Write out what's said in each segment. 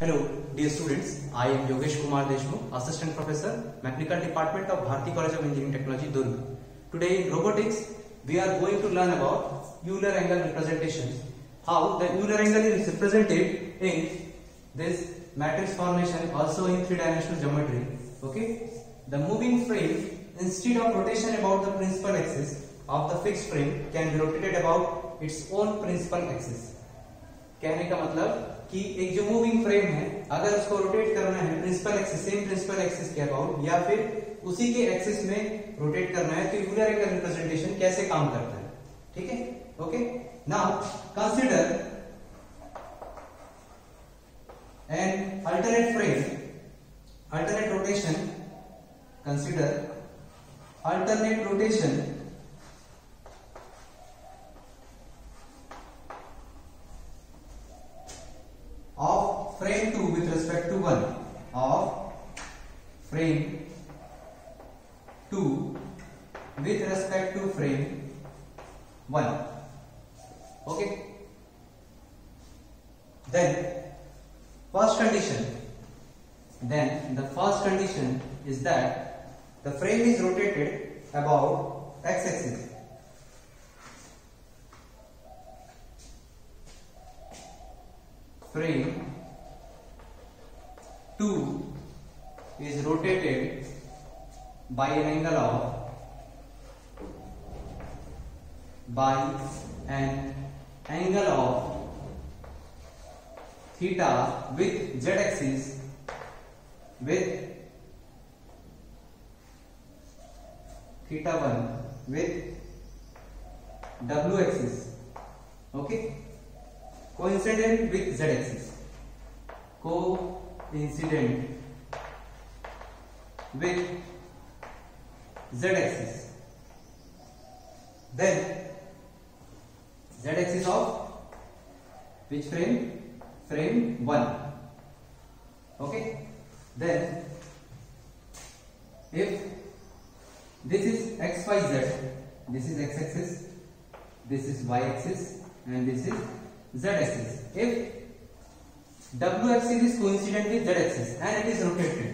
Hello, dear students. I am Yogesh Kumar Deshmukh, Assistant Professor, Mechanical Department of Bharati College of Engineering Technology, Durg. Today in robotics, we are going to learn about Euler angle representation. How the Euler angle is represented in this matrix formation, also in three-dimensional geometry. Okay. The moving frame, instead of rotation about the principal axis of the fixed frame, can be rotated about its own principal axis. कहने का मतलब कि एक जो moving frame है, अगर उसको rotate करना है principal axis, same principal axis के अबाउट या फिर उसी के एक्सिस में रोटेट करना है, तो यूलर एंगल रिप्रेजेंटेशन कैसे काम करता है. ठीक है. Okay. Now consider an alternate frame, alternate rotation, consider alternate rotation of frame 2 with respect to 1, of frame 2 with respect to frame 1. Okay. Then the first condition is that the frame is rotated about x-axis. Frame 2 is rotated by an angle of theta with z axis with theta 1 with w axis. Okay. Coincident with z axis, coincident with z axis. Then z axis of which frame? Frame 1. Okay. Then if this is x y z, this is x axis, this is y axis, and this is z axis. If w axis is coincident with z axis and it is rotated,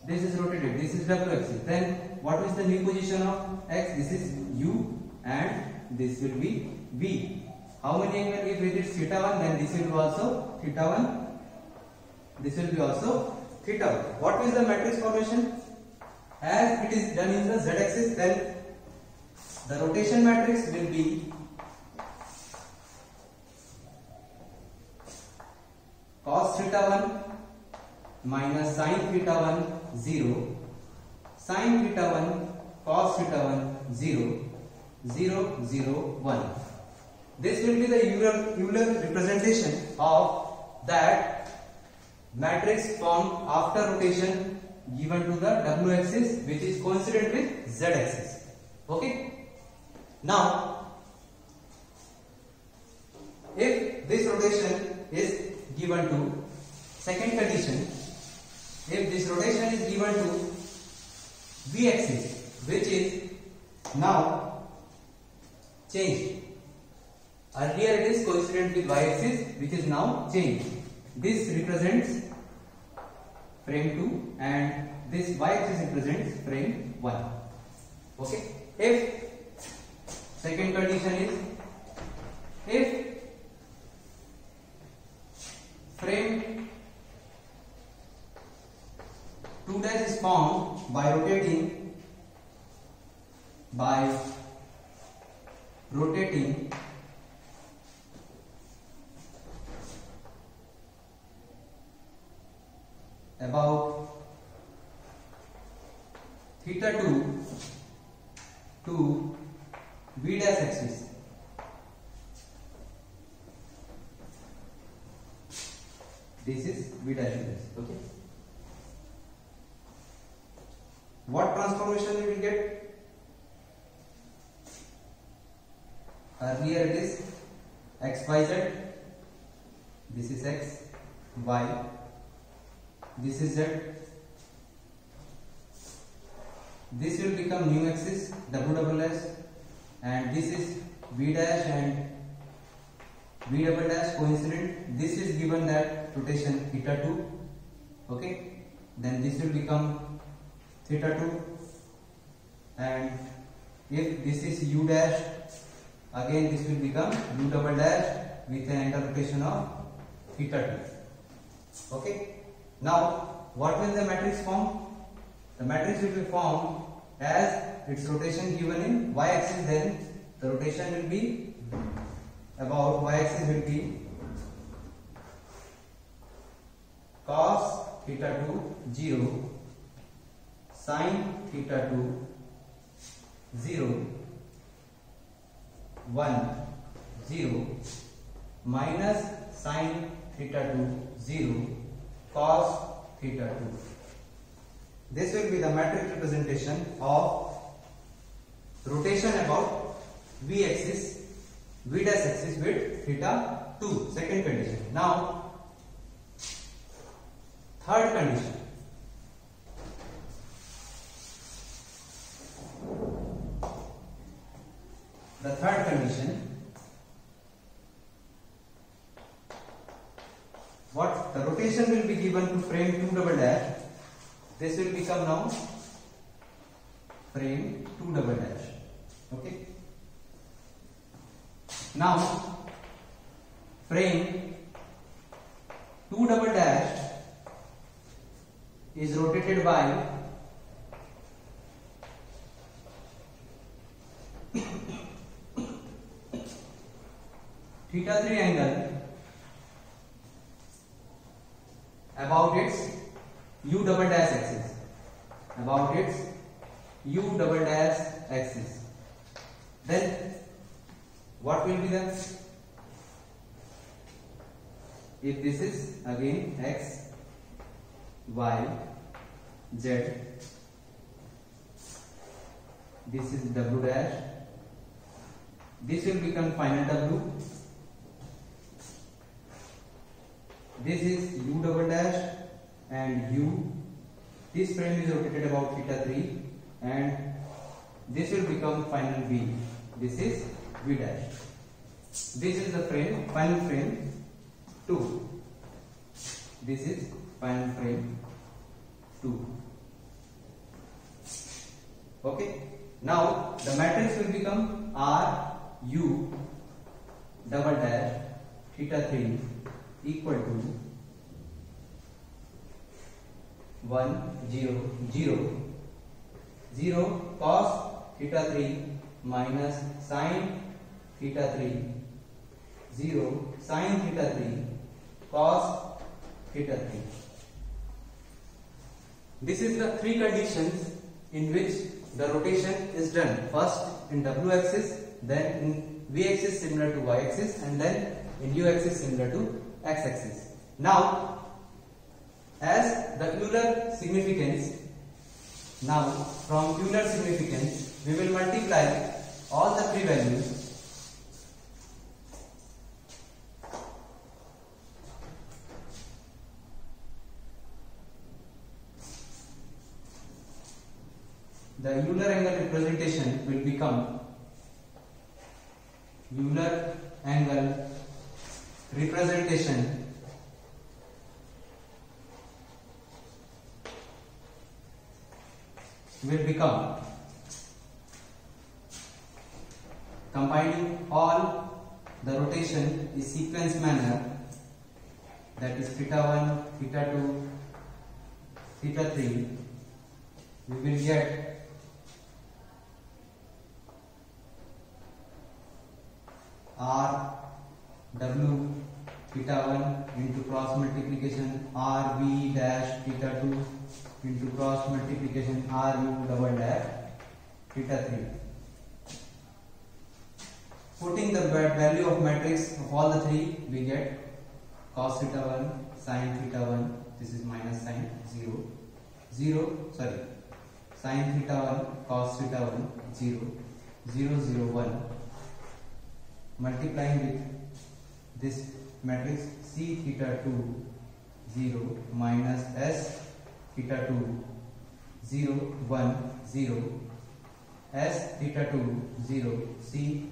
this is rotated, this is w axis, then what is the new position of x? This is u and this will be v. How many angle? If it is theta 1, then this will be also theta 1, this will be also theta 1. What is the matrix formation? As it is done in the z axis, then the rotation matrix will be cos theta 1 minus sin theta 1 0, sin theta 1 cos theta 1 0, 0 0 1. This will be the Euler representation of that matrix formed after rotation given to the w axis, which is coincident with z axis. Okay. Now if this rotation is given to second condition, if this rotation is given to v axis, which is now changed. Earlier it is coincident with y axis, which is now changed. This represents frame 2 and this y axis represents frame 1. Okay. If second condition is, if frame 2 dash is formed by rotating about theta 2 to v dash axis. This is v dash axis. Okay. What transformation we will get? Earlier it is x y z, this is x, y, this is z, this will become new axis w double s, and this is v dash and V double dash coincident. This is given that rotation theta 2. Okay, then this will become theta 2, and if this is U dash, again this will become U double dash with an angle rotation of theta 2. Okay, now what will the matrix form? The matrix will be formed as its rotation given in y axis. Then the rotation will be about y axis will be cos theta 2 0, sin theta 2 0, 1 0, minus sin theta 2 0, cos theta 2. This will be the matrix representation of rotation about v axis, v dash axis with theta 2. Second condition. Now third condition. The third condition, what the rotation will be given to frame 2 double dash. This will become now frame 2 double dash. Okay. Now frame 2 double dash is rotated by theta 3 angle about its U double dash axis, about its U double dash axis. Then what will be the, if this is again x, y, z, this is w dash, this will become final w, this is u double dash and u, this frame is rotated about theta 3 and this will become final v, this is v dash. This is the frame, final frame 2, this is final frame 2. Okay, now the matrix will become R U double dash theta 3 equal to 1 0 0 0 cos theta 3 minus sin theta 3 0 sin theta 3 cos theta 3. This is the three conditions in which the rotation is done. First in w axis, then in v axis similar to y axis, and then in u axis similar to x axis. Now as the Euler significance, now from Euler significance we will multiply all the three values . The Euler angle representation will become Euler angle representation will become, combining all the rotation in sequence manner, that is theta 1, theta 2, theta 3, we will get R W theta 1 into cross multiplication R V dash theta 2 into cross multiplication R U double dash theta 3. Putting the value of matrix of all the three, we get cos theta 1, sin theta 1, this is minus sin 0, 0, sorry, sin theta 1, cos theta 1, 0, 0, 0, 1. Multiplying with this matrix C theta 2 0 minus S theta 2 0 1 0 S theta 2 0 C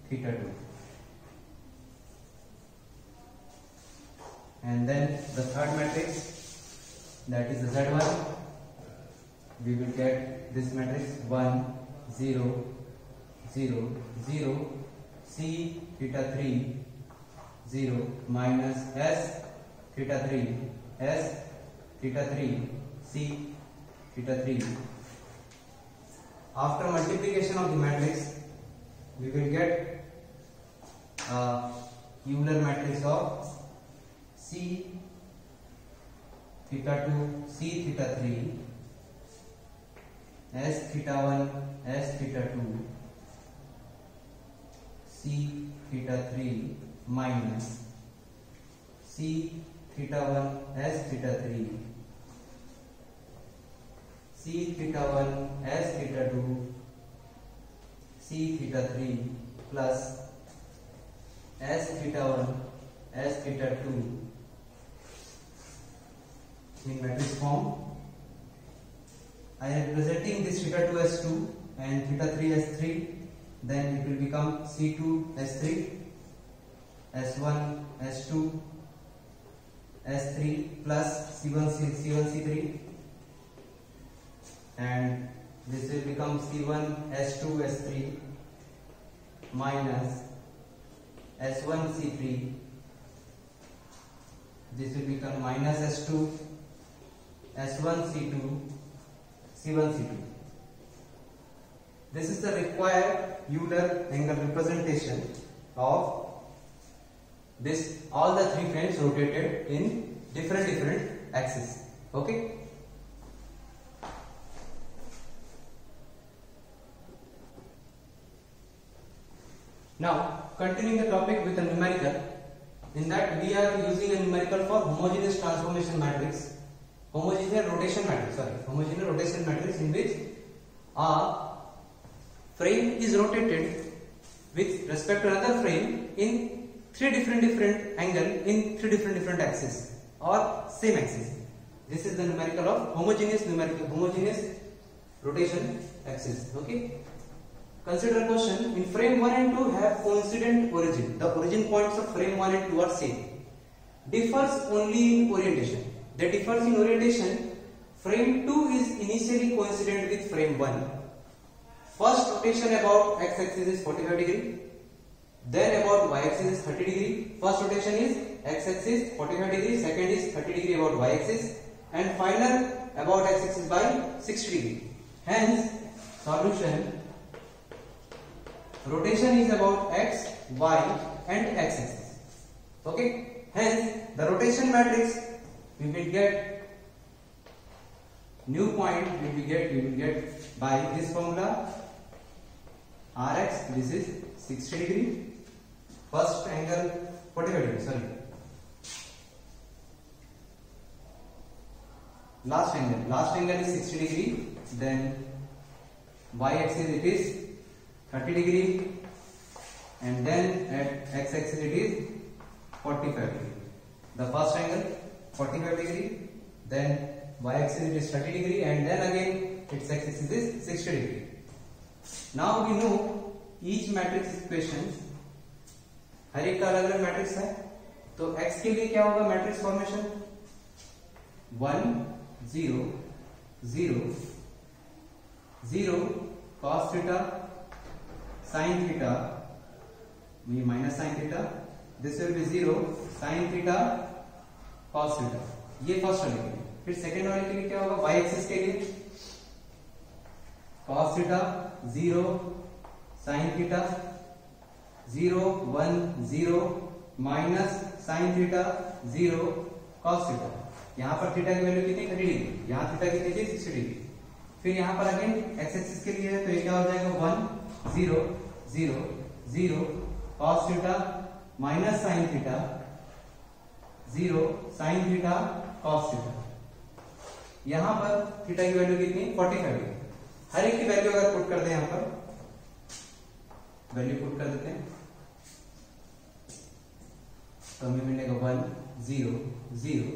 theta 2. and then the third matrix, that is the Z1. We will get this matrix 1 0 0 0 C theta 3 0 minus S theta 3 S theta 3 C theta 3. After multiplication of the matrix, we will get a Euler matrix of C theta 2 C theta 3 S theta 1 S theta 2 C theta 3 minus C theta 1 S theta 3 C theta 1 S theta 2 C theta 3 plus S theta 1 S theta 2 in matrix form. I am representing this theta 2 as 2 and theta 3 as 3. Then it will become C2 S3, S1 S2, S3 plus C1 C3, and this will become C1 S2 S3 minus S1 C3. This will become minus S2 S1 C2 C1 C2. This is the required Euler angle representation of this, all the three frames rotated in different axes. Okay. Now continuing the topic with a numerical. In that we are using a numerical for homogeneous transformation matrix, homogeneous rotation matrix in which a frame is rotated with respect to another frame in three different angle in three different axes or same axis. This is the numerical of homogeneous rotation axis. Okay. Consider a question. In frame 1 and 2 have coincident origin. The origin points of frame 1 and 2 are same. Differs only in orientation. They differs in orientation. Frame 2 is initially coincident with frame 1. First rotation about x-axis is 45 degree. Then about y-axis is 30 degree. First rotation is x-axis 45 degree. Second is 30 degree about y-axis. And final about x-axis by 60 degree. Hence, solution. Rotation is about x, y and x-axis. Okay. Hence, the rotation matrix we will get new point we will get by this formula. Rx, this is 60 degree. First angle 45 degree. Sorry. Last angle is 60 degree. Then y-axis it is 30 degree, and then at x-axis it is 45 degree. The first angle 45 degree, then y-axis it is 30 degree, and then again its axis is 60 degree. Now we know each matrix equation, हर एक का अलग अलग matrix है, तो x के लिए क्या होगा matrix formation 1 0 0 0 cos theta sin theta, we minus sin theta, this will be 0 sin theta cos theta. ये फर्स्ट वाले के लिए. फिर सेकेंड वाले के लिए क्या होगा y एक्सिस के लिए cos theta 0 sin theta 0 1 0 minus sin theta 0 cos theta. यहाँ पर थीटा की वैल्यू कितनी 30 डिग्री, यहाँ थीटा की थी 60 डिग्री. फिर यहाँ पर अगेन एक्स एक्सिस के लिए है तो ये क्या हो जाएगा 1 0 0 0 cos theta minus sin theta 0 sin theta cos theta. यहाँ पर थीटा की वैल्यू कितनी 45 है. हर एक की वैल्यू अगर पुट कर दें यहाँ पर वैल्यू पुट कर देते हैं तो हमें मिलेगा 1 0 0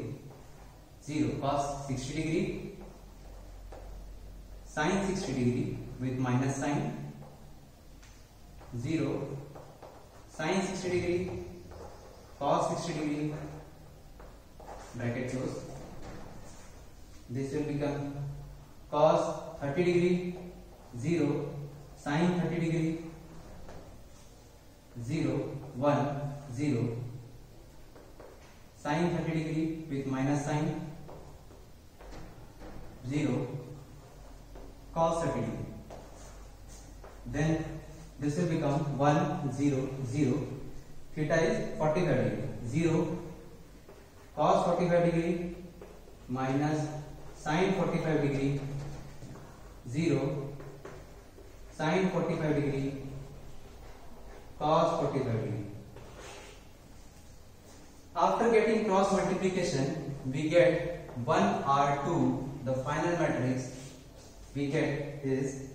0 cos 60 degree sin 60 degree with minus sign 0 sin 60 degree cos 60 degree bracket close. This will become cos 30 degree 0, sin 30 degree 0, 1, 0, sin 30 degree with minus sign 0, cos 30 degree. Then this will become 1, 0, 0. Theta is 45 degree. 0 cos 45 degree minus sin 45 degree 0 sin 45 degree cos 45 degree. After getting cross multiplication, we get 1R2. The final matrix we get is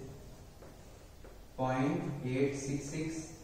0.866